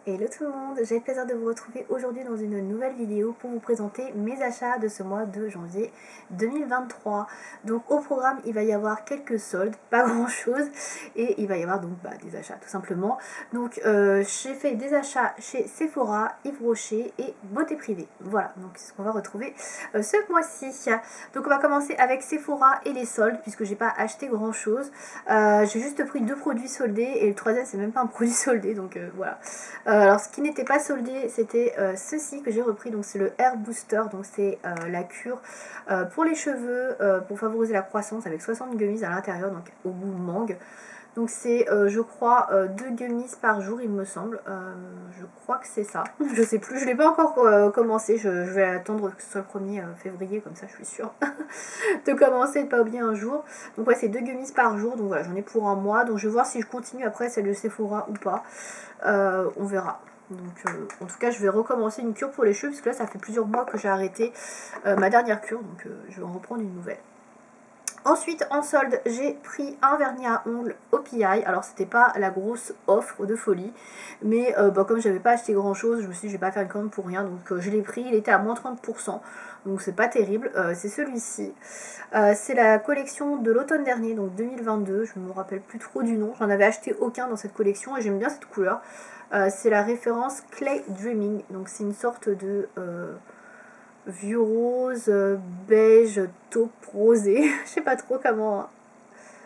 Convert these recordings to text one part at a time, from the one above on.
Hello tout le monde, j'ai le plaisir de vous retrouver aujourd'hui dans une nouvelle vidéo pour vous présenter mes achats de ce mois de janvier 2023. Donc au programme il va y avoir quelques soldes, pas grand chose, et il va y avoir donc des achats tout simplement. Donc j'ai fait des achats chez Sephora, Yves Rocher et Beauté Privée. Voilà, donc c'est ce qu'on va retrouver ce mois-ci. Donc on va commencer avec Sephora et les soldes puisque j'ai pas acheté grand chose. J'ai juste pris 2 produits soldés et le troisième c'est même pas un produit soldé, donc voilà. Alors ce qui n'était pas soldé c'était ceci que j'ai repris, donc c'est le Hair Booster, donc c'est la cure pour les cheveux pour favoriser la croissance avec 60 gummies à l'intérieur, donc au goût mangue. Donc c'est je crois 2 gummies par jour il me semble, je crois que c'est ça, je sais plus, je l'ai pas encore commencé, je vais attendre que ce soit le 1er février, comme ça je suis sûre de commencer et de pas oublier un jour. Donc ouais, c'est 2 gummies par jour, donc voilà, j'en ai pour un mois, donc je vais voir si je continue après celle de Sephora ou pas, on verra. Donc en tout cas je vais recommencer une cure pour les cheveux parce que là ça fait plusieurs mois que j'ai arrêté ma dernière cure, donc je vais en reprendre une nouvelle. Ensuite en solde j'ai pris un vernis à ongles OPI, alors c'était pas la grosse offre de folie, mais comme j'avais pas acheté grand chose, je me suis dit je vais pas faire une commande pour rien, donc je l'ai pris, il était à moins 30%, donc c'est pas terrible, c'est celui-ci. C'est la collection de l'automne dernier, donc 2022, je ne me rappelle plus trop du nom, j'en avais acheté aucun dans cette collection et j'aime bien cette couleur. C'est la référence Clay Dreaming, donc c'est une sorte de vieux rose, beige, taupe rosé, je sais pas trop comment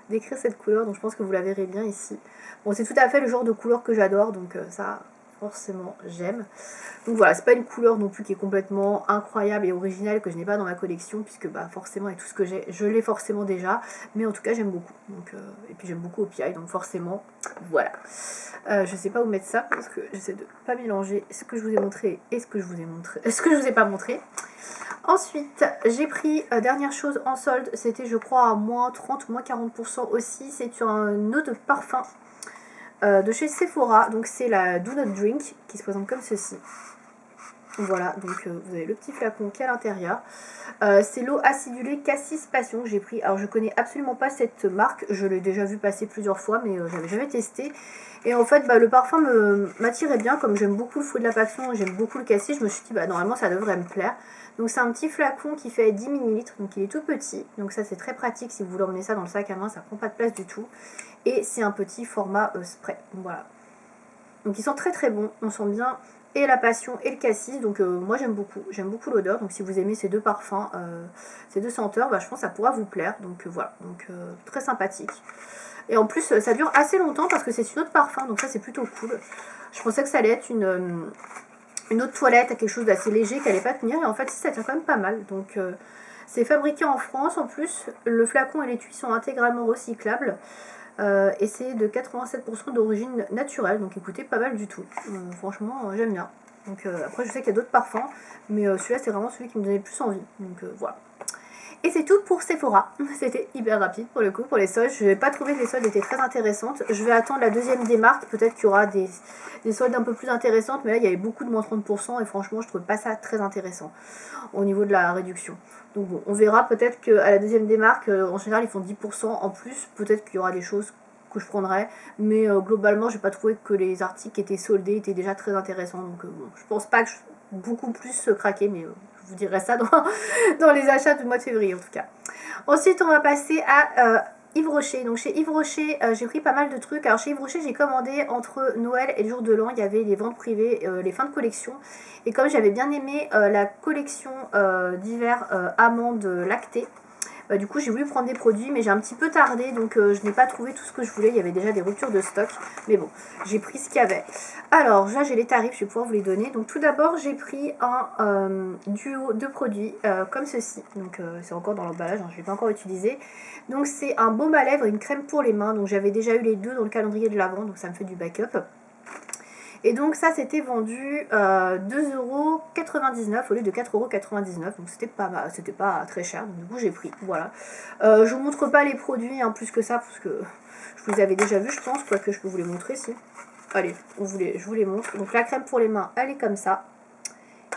décrire cette couleur, donc je pense que vous la verrez bien ici. Bon, c'est tout à fait le genre de couleur que j'adore, donc ça forcément j'aime. Donc voilà, c'est pas une couleur non plus qui est complètement incroyable et originale que je n'ai pas dans ma collection, puisque forcément avec tout ce que j'ai, je l'ai forcément déjà, mais en tout cas j'aime beaucoup. Donc, et puis j'aime beaucoup OPI, donc forcément, voilà. Je sais pas où mettre ça, parce que j'essaie de pas mélanger ce que je vous ai montré et ce que je vous ai montré, ce que je vous ai pas montré. Ensuite, j'ai pris, dernière chose en solde, c'était je crois à moins 30 ou moins 40% aussi, c'est un eau de parfum de chez Sephora, donc c'est la Do Not Drink qui se présente comme ceci. Voilà, donc vous avez le petit flacon qui est à l'intérieur. C'est l'eau acidulée Cassis Passion que j'ai pris. Alors je connais absolument pas cette marque, je l'ai déjà vu passer plusieurs fois, mais j'avais jamais testé. Et en fait, le parfum m'attirait bien, comme j'aime beaucoup le fruit de la passion et j'aime beaucoup le cassis, je me suis dit normalement ça devrait me plaire. Donc c'est un petit flacon qui fait 10 ml, donc il est tout petit. Donc ça c'est très pratique si vous voulez emmener ça dans le sac à main, ça prend pas de place du tout. Et c'est un petit format spray. Voilà. Donc ils sont très très bons, on sent bien et la passion et le cassis, donc moi j'aime beaucoup l'odeur, donc si vous aimez ces deux parfums, ces deux senteurs, je pense que ça pourra vous plaire, donc voilà, donc très sympathique. Et en plus ça dure assez longtemps parce que c'est une autre parfum, donc ça c'est plutôt cool. Je pensais que ça allait être une autre toilette, quelque chose d'assez léger qui allait pas tenir, et en fait si, ça tient quand même pas mal, donc c'est fabriqué en France, en plus le flacon et l'étui sont intégralement recyclables. Et c'est de 87% d'origine naturelle, donc écoutez, pas mal du tout. Franchement, j'aime bien. Donc après, je sais qu'il y a d'autres parfums, mais celui-là, c'est vraiment celui qui me donnait le plus envie. Donc voilà. Et c'est tout pour Sephora. C'était hyper rapide pour le coup, pour les soldes. Je n'ai pas trouvé que les soldes étaient très intéressantes. Je vais attendre la deuxième démarque. Peut-être qu'il y aura des soldes un peu plus intéressantes, mais là, il y avait beaucoup de moins 30%, et franchement, je trouve pas ça très intéressant au niveau de la réduction. Donc bon, on verra, peut-être qu'à la deuxième démarque, en général ils font 10% en plus, peut-être qu'il y aura des choses que je prendrai, mais globalement j'ai pas trouvé que les articles qui étaient soldés étaient déjà très intéressants, donc bon, je pense pas que je beaucoup plus craquer, mais je vous dirai ça dans les achats du mois de février en tout cas. Ensuite on va passer à Yves Rocher. Donc chez Yves Rocher, j'ai pris pas mal de trucs. Alors chez Yves Rocher, j'ai commandé entre Noël et le jour de l'an, il y avait les ventes privées, les fins de collection. Et comme j'avais bien aimé la collection d'hiver amandes lactées, du coup j'ai voulu prendre des produits, mais j'ai un petit peu tardé, donc je n'ai pas trouvé tout ce que je voulais. Il y avait déjà des ruptures de stock, mais bon, j'ai pris ce qu'il y avait. Alors là j'ai les tarifs, je vais pouvoir vous les donner. Donc tout d'abord j'ai pris un duo de produits comme ceci. Donc c'est encore dans l'emballage, je ne l'ai pas encore utilisé. Donc c'est un baume à lèvres et une crème pour les mains. Donc j'avais déjà eu les deux dans le calendrier de l'avant, donc ça me fait du backup. Et donc ça c'était vendu 2,99€ au lieu de 4,99€, donc c'était pas très cher, donc du coup j'ai pris, voilà. Je vous montre pas les produits plus que ça, parce que je vous les avais déjà vus je pense, quoique je peux vous les montrer si. Allez, je vous les montre. Donc la crème pour les mains, elle est comme ça.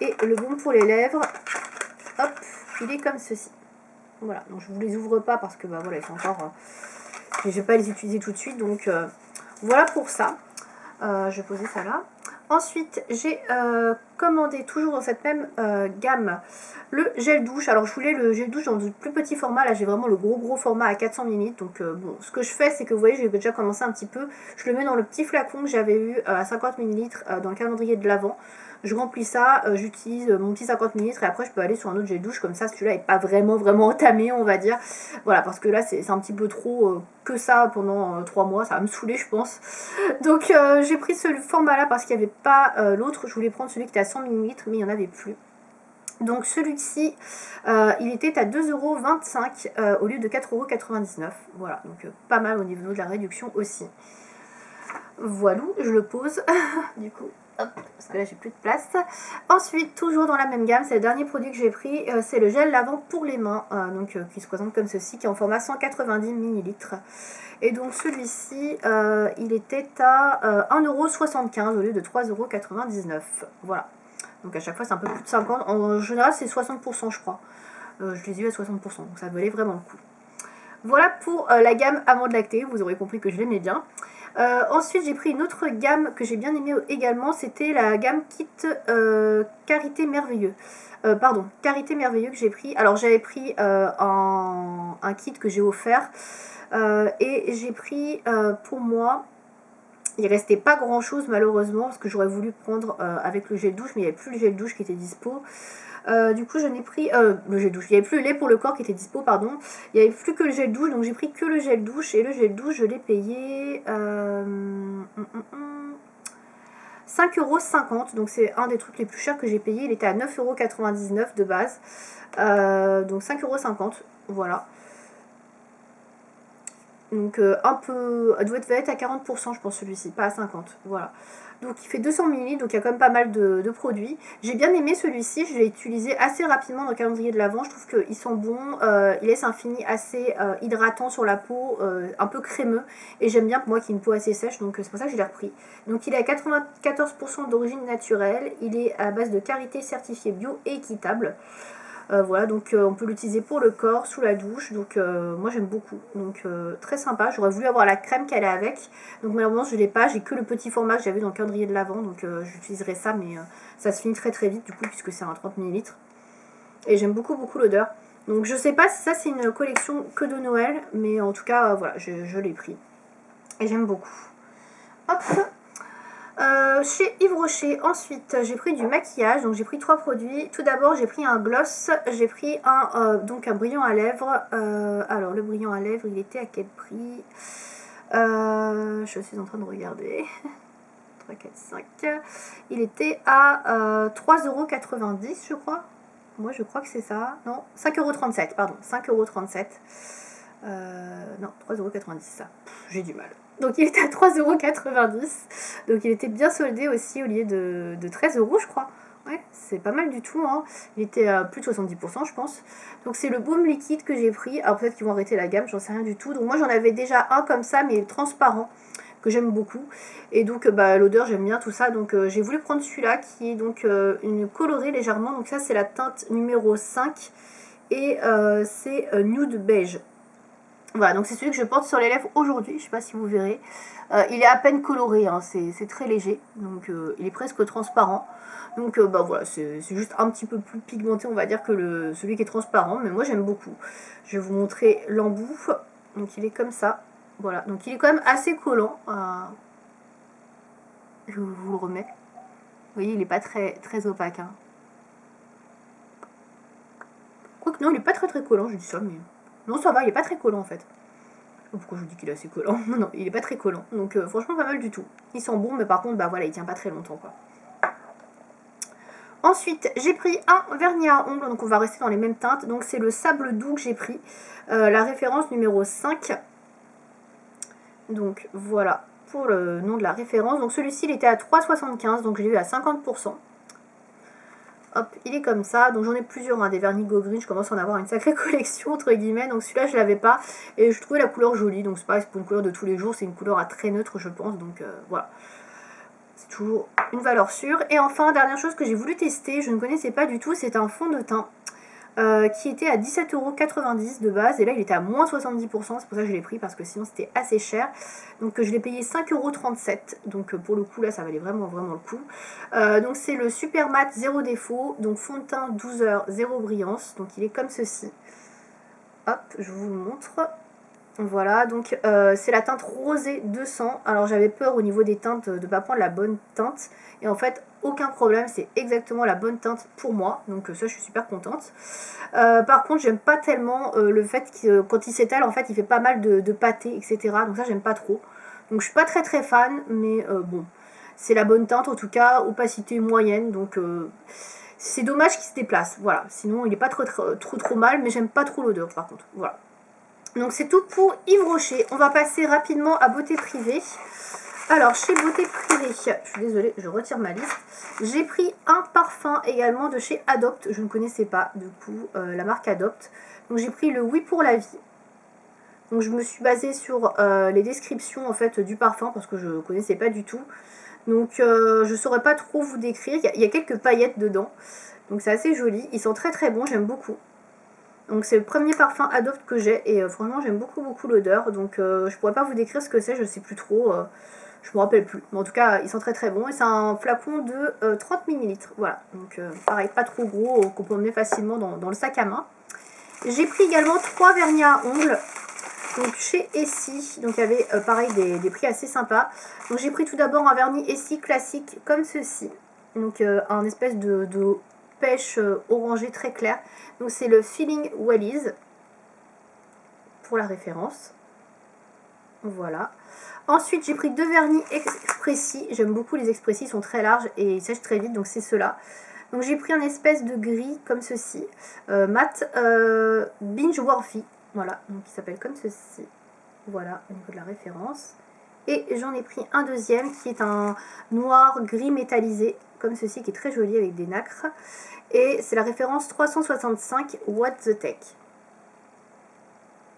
Et le baume pour les lèvres, hop, il est comme ceci. Voilà, donc je vous les ouvre pas parce que voilà, ils sont encore... je vais pas les utiliser tout de suite, donc voilà pour ça. Je vais poser ça là. Ensuite, j'ai commandé toujours dans cette même gamme le gel douche. Alors je voulais le gel douche dans le plus petit format, là j'ai vraiment le gros format à 400 ml. Donc bon, ce que je fais c'est que vous voyez, j'ai déjà commencé un petit peu. Je le mets dans le petit flacon que j'avais eu à 50 ml dans le calendrier de l'Avent. Je remplis ça, j'utilise mon petit 50 ml et après je peux aller sur un autre gel douche comme ça, celui-là n'est pas vraiment entamé, on va dire. Voilà, parce que là c'est un petit peu trop que ça pendant 3 mois, ça va me saouler je pense. Donc j'ai pris ce format-là parce qu'il n'y avait pas l'autre, je voulais prendre celui qui était à 100 ml mais il n'y en avait plus. Donc celui-ci, il était à 2,25 € au lieu de 4,99 €. Voilà, donc pas mal au niveau de la réduction aussi. Voilà, je le pose du coup. Hop, parce que là j'ai plus de place. Ensuite, toujours dans la même gamme, c'est le dernier produit que j'ai pris, c'est le gel lavant pour les mains, qui se présente comme ceci, qui est en format 190 ml. Et donc celui-ci, il était à 1,75 € au lieu de 3,99 €. Voilà. Donc à chaque fois c'est un peu plus de 50. En général c'est 60% je crois. Je les ai eu à 60%, donc ça valait vraiment le coup. Voilà pour la gamme amande lactée, vous aurez compris que je l'aimais bien. Ensuite j'ai pris une autre gamme que j'ai bien aimée également, c'était la gamme kit Karité Merveilleux. Karité Merveilleux que j'ai pris. Alors j'avais pris un kit que j'ai offert et j'ai pris pour moi, il restait pas grand chose malheureusement parce que j'aurais voulu prendre avec le gel douche mais il n'y avait plus le gel douche qui était dispo. Du coup je n'ai pris le gel douche, il n'y avait plus le lait pour le corps qui était dispo pardon, il n'y avait plus que le gel douche donc j'ai pris que le gel douche et le gel douche je l'ai payé 5,50 €, donc c'est un des trucs les plus chers que j'ai payé, il était à 9,99 € de base, donc 5,50 €, voilà. Donc un peu, elle doit être à 40% je pense celui-ci, pas à 50%, voilà. Donc il fait 200 ml, donc il y a quand même pas mal de produits. J'ai bien aimé celui-ci, je l'ai utilisé assez rapidement dans le calendrier de l'Avent, je trouve qu'ils sont bons, il laisse un fini assez hydratant sur la peau, un peu crémeux, et j'aime bien pour moi qui est une peau assez sèche, donc c'est pour ça que je l'ai repris. Donc il est à 94% d'origine naturelle, il est à base de karité certifié bio et équitable. Voilà, donc on peut l'utiliser pour le corps, sous la douche, donc moi j'aime beaucoup, donc très sympa. J'aurais voulu avoir la crème qu'elle est avec, donc malheureusement je ne l'ai pas, j'ai que le petit format que j'avais dans le calendrier de l'Avent, donc j'utiliserai ça, mais ça se finit très vite du coup, puisque c'est un 30 ml, et j'aime beaucoup l'odeur. Donc je sais pas si ça c'est une collection que de Noël, mais en tout cas voilà, je l'ai pris, et j'aime beaucoup. Hop. Chez Yves Rocher, ensuite j'ai pris du maquillage, donc j'ai pris 3 produits. Tout d'abord j'ai pris un gloss, j'ai pris un brillant à lèvres. Alors le brillant à lèvres il était à quel prix? Je suis en train de regarder. 3, 4, 5. Il était à 3,90 € je crois. Moi je crois que c'est ça. Non, 5,37 €, pardon, 5,37 €. Non, 3,90 € ça. J'ai du mal. Donc il était à 3,90 €. Donc il était bien soldé aussi au lieu de 13 € je crois. Ouais, c'est pas mal du tout, hein. Il était à plus de 70% je pense. Donc c'est le baume liquide que j'ai pris. Alors peut-être qu'ils vont arrêter la gamme, j'en sais rien du tout. Donc moi j'en avais déjà un comme ça mais transparent que j'aime beaucoup. Et donc l'odeur j'aime bien tout ça. Donc j'ai voulu prendre celui-là qui est donc une colorée légèrement. Donc ça c'est la teinte numéro 5 et c'est nude beige. Voilà, donc c'est celui que je porte sur les lèvres aujourd'hui, je sais pas si vous verrez. Il est à peine coloré, hein, c'est très léger, donc il est presque transparent. Donc voilà, c'est juste un petit peu plus pigmenté, on va dire, que celui qui est transparent, mais moi j'aime beaucoup. Je vais vous montrer l'embout. Donc il est comme ça, voilà. Donc il est quand même assez collant. Je vous le remets. Vous voyez, il n'est pas très opaque. Hein. Quoique non, il n'est pas très collant, je dis ça, mais... Non, ça va, il est pas très collant en fait. Pourquoi je vous dis qu'il est assez collant? Non, il est pas très collant. Donc franchement pas mal du tout. Il sent bon, mais par contre, voilà, il tient pas très longtemps quoi. Ensuite, j'ai pris un vernis à ongles, donc on va rester dans les mêmes teintes. Donc c'est le sable doux que j'ai pris. La référence numéro 5. Donc voilà pour le nom de la référence. Donc celui-ci, il était à 3,75 €, donc je l'ai eu à 50%. Hop, il est comme ça, donc j'en ai plusieurs, hein, des vernis Go Green, je commence à en avoir une sacrée collection entre guillemets, donc celui-là je l'avais pas, et je trouvais la couleur jolie, donc c'est pareil, c'est pour une couleur de tous les jours, c'est une couleur à très neutre je pense, donc voilà. C'est toujours une valeur sûre. Et enfin, dernière chose que j'ai voulu tester, je ne connaissais pas du tout, c'est un fond de teint. qui était à 17,90 € de base, et là il était à moins 70%, c'est pour ça que je l'ai pris, parce que sinon c'était assez cher. Donc je l'ai payé 5,37 €, donc pour le coup là ça valait vraiment le coup. Donc c'est le Super Mat 0 défaut, donc fond de teint 12 heures 0 brillance, donc il est comme ceci. Hop, je vous le montre. Voilà, donc c'est la teinte rosée 200. Alors j'avais peur au niveau des teintes de ne pas prendre la bonne teinte. Et en fait, aucun problème, c'est exactement la bonne teinte pour moi. Donc ça, je suis super contente. Par contre, j'aime pas tellement le fait que quand il s'étale, en fait, il fait pas mal de pâté, etc. Donc ça, j'aime pas trop. Donc je suis pas très fan, mais bon, c'est la bonne teinte en tout cas, opacité moyenne. Donc c'est dommage qu'il se déplace. Voilà, sinon il est pas trop mal, mais j'aime pas trop l'odeur par contre. Voilà. Donc c'est tout pour Yves Rocher. On va passer rapidement à Beauté Privée. Alors chez Beauté Privée, je suis désolée, je retire ma liste. J'ai pris un parfum également de chez Adopt. Je ne connaissais pas du coup la marque Adopt. Donc j'ai pris le Oui pour la vie. Donc je me suis basée sur les descriptions en fait du parfum parce que je ne connaissais pas du tout. Donc je ne saurais pas trop vous décrire. Il y a quelques paillettes dedans. Donc c'est assez joli. Ils sont très bons, j'aime beaucoup. Donc c'est le premier parfum Adopt que j'ai et franchement j'aime beaucoup l'odeur. Donc je pourrais pas vous décrire ce que c'est, je sais plus trop, je me rappelle plus. Mais en tout cas ils sont très bons et c'est un flacon de 30 ml. Voilà, donc pareil, pas trop gros, qu'on peut emmener facilement dans le sac à main. J'ai pris également 3 vernis à ongles. Donc chez Essie, donc il y avait pareil des prix assez sympas. Donc j'ai pris tout d'abord un vernis Essie classique comme ceci. Donc un espèce de pêche orangé très clair. Donc c'est le Feeling Wallis pour la référence. Voilà. Ensuite j'ai pris 2 vernis Expressis. J'aime beaucoup les Expressis, ils sont très larges et ils sèchent très vite, donc c'est ceux-là. Donc j'ai pris un espèce de gris comme ceci, mat Binge Worthy. Voilà, donc il s'appelle comme ceci. Voilà, au niveau de la référence. Et j'en ai pris un deuxième qui est un noir gris métallisé, comme ceci, qui est très joli avec des nacres. Et c'est la référence 365 What the Tech.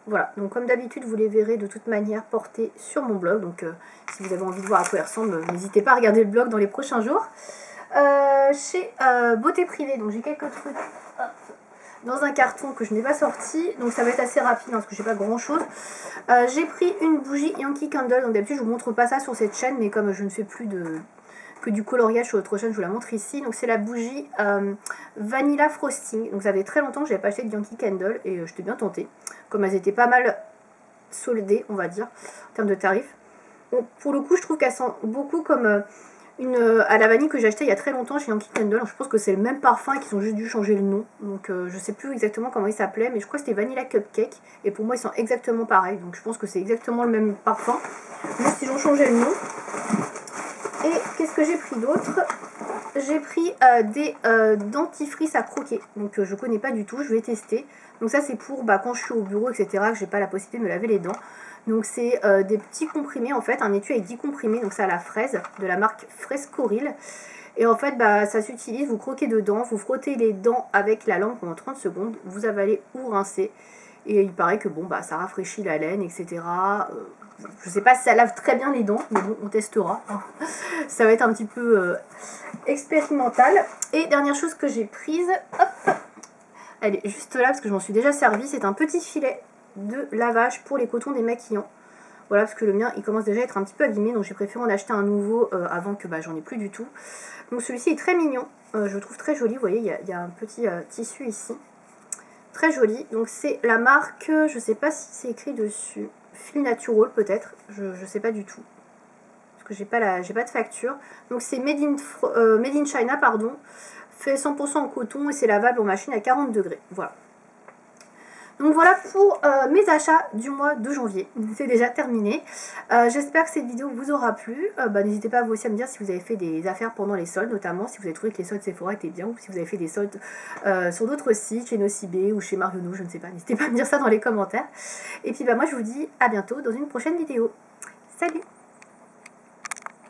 Voilà, donc comme d'habitude, vous les verrez de toute manière portés sur mon blog. Donc si vous avez envie de voir à quoi ils ressemblent, n'hésitez pas à regarder le blog dans les prochains jours. Chez Beauté Privée, donc j'ai quelques trucs dans un carton que je n'ai pas sorti, donc ça va être assez rapide hein, parce que j'ai pas grand chose. J'ai pris une bougie Yankee Candle, donc d'habitude je vous montre pas ça sur cette chaîne, mais comme je ne fais plus que du coloriage sur l'autre chaîne, je vous la montre ici. Donc c'est la bougie Vanilla Frosting, donc ça fait très longtemps que je n'avais pas acheté de Yankee Candle et j'étais bien tentée, comme elles étaient pas mal soldées on va dire, en termes de tarifs. Donc, pour le coup je trouve qu'elles sentent beaucoup comme une à la vanille que j'ai acheté il y a très longtemps chez Yankee Candle. Je pense que c'est le même parfum et qu'ils ont juste dû changer le nom. Donc je sais plus exactement comment il s'appelait, mais je crois que c'était Vanilla Cupcake. Et pour moi ils sont exactement pareils. Donc je pense que c'est exactement le même parfum, juste ils ont changé le nom. Et qu'est-ce que j'ai pris d'autre? J'ai pris des dentifrices à croquer. Donc je connais pas du tout, je vais tester. Donc ça c'est pour quand je suis au bureau, etc. que j'ai pas la possibilité de me laver les dents. Donc c'est des petits comprimés en fait, un étui avec 10 comprimés, donc c'est à la fraise, de la marque Frescoril. Et en fait ça s'utilise, vous croquez dedans, vous frottez les dents avec la langue pendant 30 secondes, vous avalez ou rincez. Et il paraît que ça rafraîchit la laine, etc. Je sais pas si ça lave très bien les dents, mais bon, on testera. Ça va être un petit peu expérimental. Et dernière chose que j'ai prise, hop, elle est juste là parce que je m'en suis déjà servi, c'est un petit filet de lavage pour les cotons démaquillants. Voilà, parce que le mien il commence déjà à être un petit peu abîmé, donc j'ai préféré en acheter un nouveau avant que j'en ai plus du tout. Donc celui-ci est très mignon, je le trouve très joli. Vous voyez, il y a un petit tissu ici, très joli. Donc c'est la marque, je sais pas si c'est écrit dessus, Fil Natural peut-être, je sais pas du tout, parce que j'ai pas de facture. Donc c'est Made in China, pardon, fait 100% en coton et c'est lavable en machine à 40 degrés. Voilà. Donc voilà pour mes achats du mois de janvier, c'est déjà terminé. J'espère que cette vidéo vous aura plu. N'hésitez pas vous aussi à me dire si vous avez fait des affaires pendant les soldes, notamment si vous avez trouvé que les soldes Sephora étaient bien ou si vous avez fait des soldes sur d'autres sites, chez Nocibé ou chez Marionneau, je ne sais pas. N'hésitez pas à me dire ça dans les commentaires. Et puis moi je vous dis à bientôt dans une prochaine vidéo. Salut!